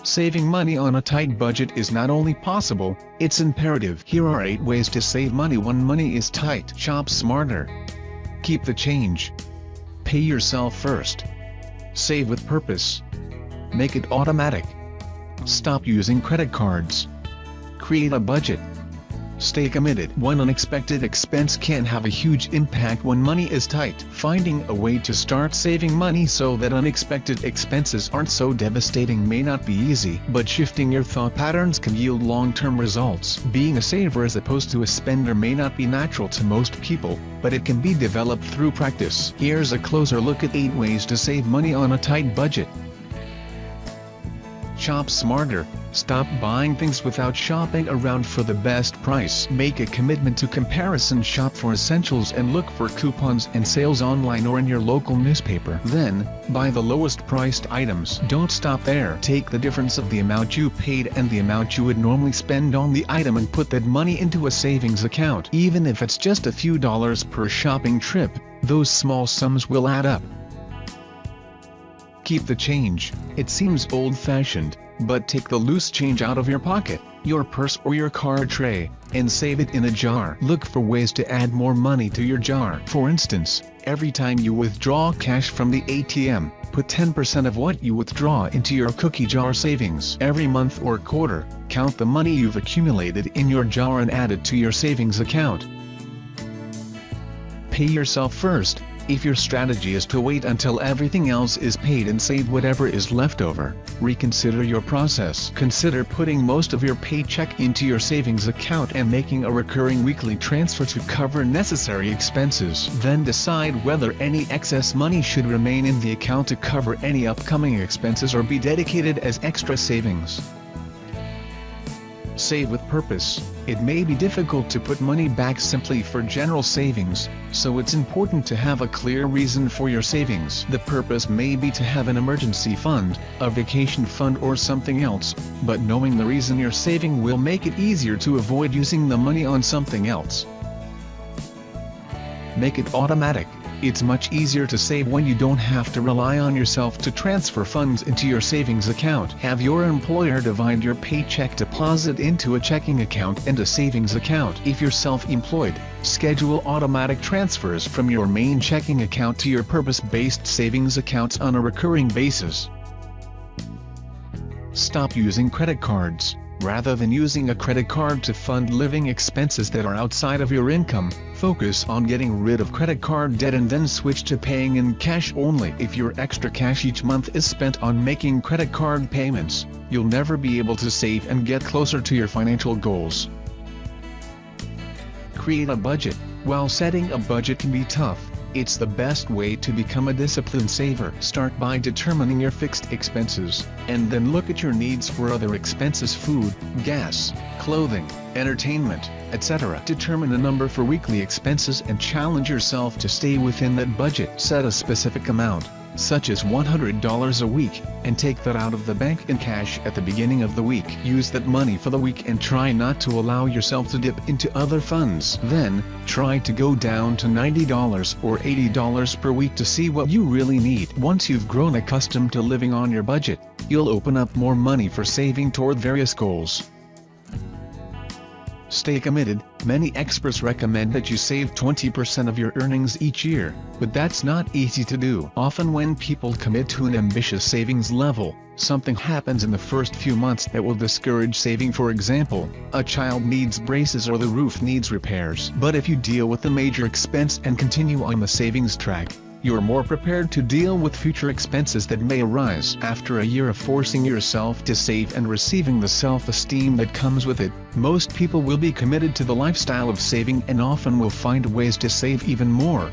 Saving money on a tight budget is not only possible, it's imperative. Here are 8 ways to save money when money is tight. Shop smarter. Keep the change. Pay yourself first. Save with purpose. Make it automatic. Stop using credit cards. Create a budget. Stay committed. One unexpected expense can have a huge impact when money is tight. Finding a way to start saving money so that unexpected expenses aren't so devastating may not be easy, but shifting your thought patterns can yield long-term results. Being a saver as opposed to a spender may not be natural to most people, but it can be developed through practice. Here's a closer look at 8 ways to save money on a tight budget. Shop smarter. Stop buying things without shopping around for the best price. Make a commitment to comparison shop for essentials and look for coupons and sales online or in your local newspaper. Then, buy the lowest priced items. Don't stop there. Take the difference of the amount you paid and the amount you would normally spend on the item and put that money into a savings account. Even if it's just a few dollars per shopping trip, those small sums will add up. Keep the change. It seems old-fashioned, but take the loose change out of your pocket, your purse or your card tray, and save it in a jar. Look for ways to add more money to your jar. For instance, every time you withdraw cash from the ATM, put 10% of what you withdraw into your cookie jar savings. Every month or quarter, count the money you've accumulated in your jar and add it to your savings account. Pay yourself first. If your strategy is to wait until everything else is paid and save whatever is left over, reconsider your process. Consider putting most of your paycheck into your savings account and making a recurring weekly transfer to cover necessary expenses. Then decide whether any excess money should remain in the account to cover any upcoming expenses or be dedicated as extra savings. Save with purpose. It may be difficult to put money back simply for general savings, so it's important to have a clear reason for your savings. The purpose may be to have an emergency fund, a vacation fund or something else, but knowing the reason you're saving will make it easier to avoid using the money on something else. Make it automatic. It's much easier to save when you don't have to rely on yourself to transfer funds into your savings account. Have your employer divide your paycheck deposit into a checking account and a savings account. If you're self-employed, schedule automatic transfers from your main checking account to your purpose-based savings accounts on a recurring basis. Stop using credit cards. Rather than using a credit card to fund living expenses that are outside of your income, focus on getting rid of credit card debt and then switch to paying in cash only. If your extra cash each month is spent on making credit card payments, you'll never be able to save and get closer to your financial goals. Create a budget. While setting a budget can be tough, it's the best way to become a disciplined saver. Start by determining your fixed expenses, and then look at your needs for other expenses: food, gas, clothing, entertainment, etc. Determine a number for weekly expenses and challenge yourself to stay within that budget. Set a specific amount, such as $100 a week, and take that out of the bank in cash at the beginning of the week. Use that money for the week and try not to allow yourself to dip into other funds. Then, try to go down to $90 or $80 per week to see what you really need. Once you've grown accustomed to living on your budget, you'll open up more money for saving toward various goals. Stay committed. Many experts recommend that you save 20% of your earnings each year, but that's not easy to do. Often when people commit to an ambitious savings level, something happens in the first few months that will discourage saving. For example, a child needs braces or the roof needs repairs. But if you deal with the major expense and continue on the savings track, you're more prepared to deal with future expenses that may arise. After a year of forcing yourself to save and receiving the self-esteem that comes with it, most people will be committed to the lifestyle of saving and often will find ways to save even more.